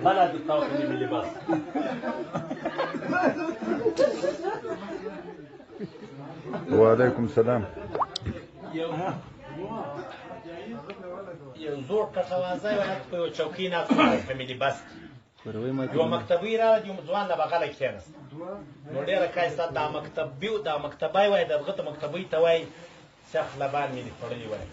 فلا تطاوقني بلباس. وعليكم السلام. یو زوړ کټوازی وای په یو چوکۍ ناست وای په ملي بس کې. یو مکتبۍ راغله یو ځوان د بغله کېناست. نو ډېره ښایسته دا مکتبی وای د هغه ته مکتبۍ ته وایي سیخ لبان مې دې خوړلي وای،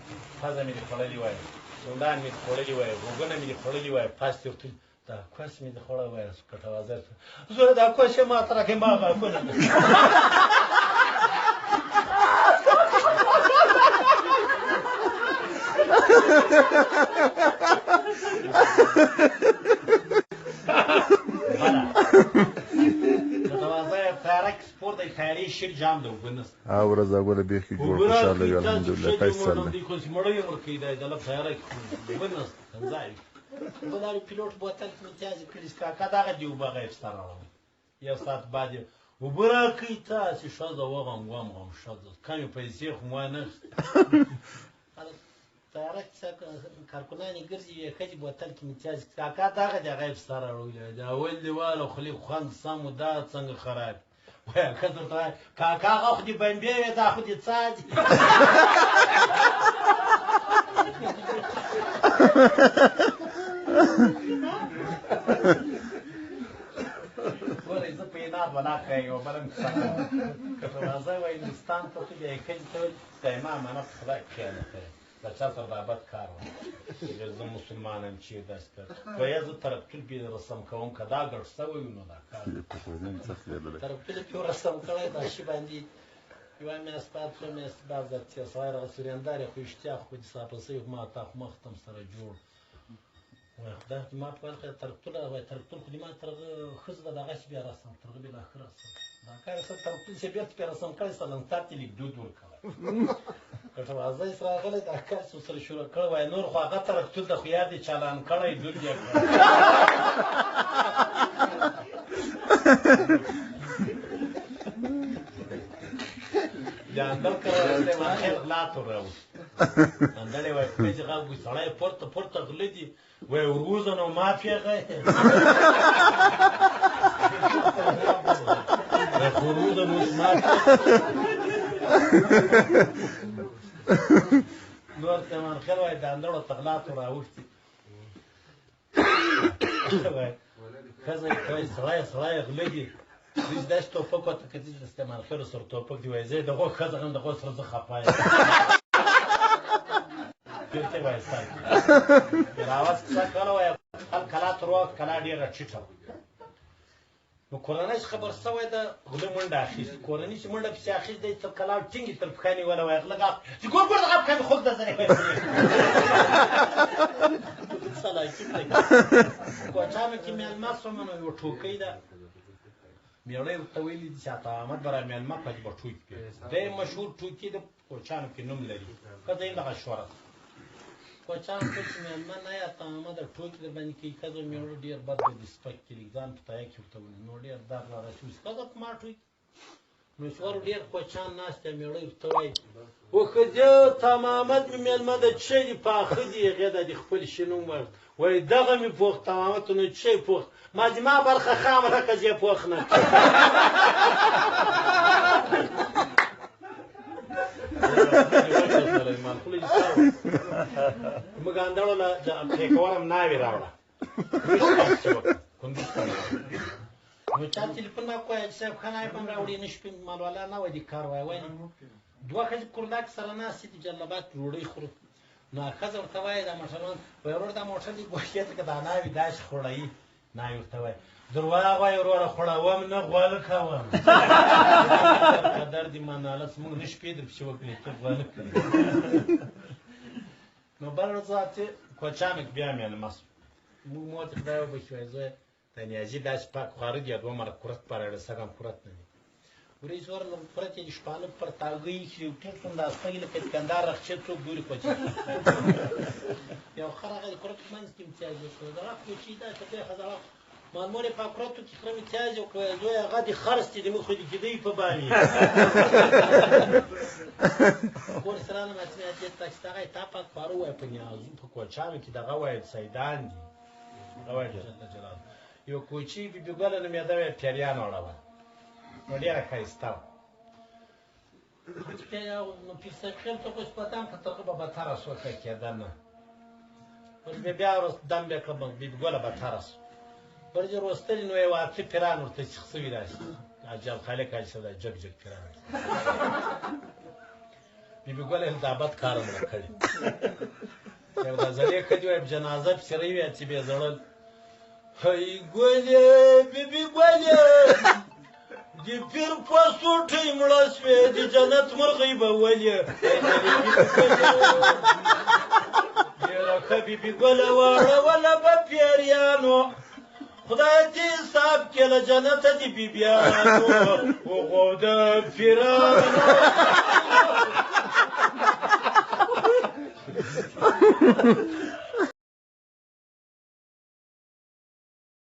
پزه مې دې خوړلي وای، شونډان مې دې خوړلي وای، غوږونه مې دې خوړلي وای، پاس دې ورته دا کوس مې دې خوړی وای. کټوازی زوی دا کوس یې ما ته راکړې ما غاښونه خیالي شیر جام ده اوبه نسته. ورځ اوله بیخي جوړ خوشحاله یو الحمدلله ښایسته سال دی. خو چې مړی یې ورکوي دی دله تیاره کړي اوبه نسته ځای اوبه دا پیلوټ بوتل کې متیازې کړي کاکا دغه دې اوبه هغه افسته راوړی. یو ساعت بعد یې اوبه راکوي تاسې ښځه وغم ښځه کمې پیسې خو ما نه تیاره کیسه کارکونانې ګرځي یوې ښځې بوتل کې متیازې کاکا دغه دې هغه افسته راوړی دی اول دېوال او خولې خوند سم و دا څنګه خراب وای ښځه ورته وایي کاکا هغه خو دې بمبې وې دا خو دې څا دي. ګورئ زه په اناد ولا ښایي یوه بله مې کیسه کوم. کټوازی وایي هندوستان ته تلو یوې ښځې ته ویل دایما امانت خدای کښېنه کوي له چا سره دا بد کار وم زه مسلمان یم چې داسې کار وایه زه ترکتول پې رسم کوم که دا ګډ شوی وي نو دا کار ترکتول یې پې رسم کړی دا شي باندې یوه میاشت بعد څو میاشتې بعد دا تېر سړی راغی سوریندار یې خو اشتیا خو دې ساپسۍ ما تا خو مخ ته سره جوړ وایي خدای خو دې ما په ویل که ترکتول وایي ترکتول خو دې ما تر هغه ښځه به دغسې بیا رسم تر هغه بېله ښه رسم دا کار یې څه ترکتول چې بېرته پې رسم کړی سلنتار ته لیکدود ورکړی. کټوازی سره راغلی دا کار چې ورسره شروع کړی وایي نور خو هغه ترکتول ده خو یاد یې چالان کړی دود یې کړی. جاندل کړی خیر غلا ته راوست جاندل یې وایي خدای چې غږ وي سړی پورته پورته غله دي وایي وروځه نو مافیا غی وروځه نو مافیا نور تیمان خیر وایي جاندل ورته غلا ته راوستي وایي ښځه یې کوي سړی غله دي دوی چې داسې ټوپک ورته کتي چې د استعمال خیرو سره ټوپک دي وایي زه یې د غوږ ښځه هم د غوږ سره زه خفه یم بېرته وایي ستا راوز کیسه کوله وایي خپل کلا تر وخت کلا ډېره ټیټه نو کورنۍ چې خبر شوی ده غله منډه اخیستې کورنۍ چې منډه پسې اخیست دی تر کلا ټینګې تر پښه نیولی وایي غله چې ګور ګور دغه پښه مې خوږ ده زنې سلاکین دی کوچامه کې مېلمه شومه نو یوه ټوکۍ ده میړه یې ورته ویلي دي چې عطا احمد به را مېلمه کړه چې به ټوکې کړي دی مشهور ټوکې د کوچانو کې نوم لري ښځه یې دغه شهرت کوچانو ته چې مېلمه نه یې عطا احمده ټوکې در باندې کوي ښځه میړه ډېر بد به دې سپک کړي ځان په تایه کې ورته ونیو نو ډېر درد را رسېږي ښځه په ما ټوکې نو سوارو ډېر کوچان ناست دی میړه یې ورته وایي وښځه عطا محمد مې مېلمه ده څه شی دي پاخه دي هغې ده دې خپل شي نوم ورته وایي دغه مې پوخ عطا محمد ته نو څه شی پوخ ما زما برخه خام راکړه زه یې پوخ نه موږ اندړو له پرېکورم ناوې راوړه نو چا تلیفون ما کوی صاحب ښه ناوې به م راوړي نه شپې مالوالا نه وای دې کار وایه وایي دوه ښځې کورلاک سره ناستې دي جلبات ډوډۍ خورو نو ښځه ورته وایي دا موټروان وایي ورور دا موټر دې ګوښې ته که دا ناوې داسې خوړوي ناوې ورته وایي درواغ وایي وروره خوړوم نه غوله کوم قدر دې منالس موږ نه شپې در پسې وکړې ته غوله کوي نو بله ورځ چې کوچانو کې بیا مېلمه شو موږ مور ته خدای وبښي وایي زویه د نیازي داسې پاک خواره دي یا دوه مره کورت پرېړه سږم کورت نه دي ورې زوره نو کورت یې د شپانه پر تاګۍ کښې یو ټیټ شوم دا سترګې لکه دوکاندار رخچې څوک ګوري کوچي یو خر هغه د کورت په منځ کې امتیاز وکړو دغه کوچي داسې دی ښځه مامور یې په کورتو کې خره امتیاز وکړو زویه هغه دې خرڅ دي موږ خو دې کېدی په باندې کور سره نه ماتې تا چې دغه یې تا پاک خواره ووایه په نیازو په کوچانو کې دغه وایي سیدان دي روایت جل جلاله یو کوچی بیبي ګله نومېده وه پیریان وړه وه نو ډېره ښایسته وه نو پیر صاحب خیل ته خو شپتان که ترغه به بتره سوه که کېده نه ورځ بیا دم بیا کړه بیبي ګله بتره سوه ورځ یې روستلي نو یو اته پیران ورته سیخ سوي راشي حاجي خالق حاجي صاحب دا جګ جګ پیران بیبي ګله یې دا بد کار مړه کړي یو دا زړې ښځې وایي په جنازه پسې روي چې بې زړل هی ګلې بیبي ګلې د پیر په سوټۍ مړه سوې د جنت مرغۍ به ولې ډېره ښه بیبي ګله واړوله به پیریانو خدای دې حساب کړي له جنته د بیبیانو هغو د پیرانو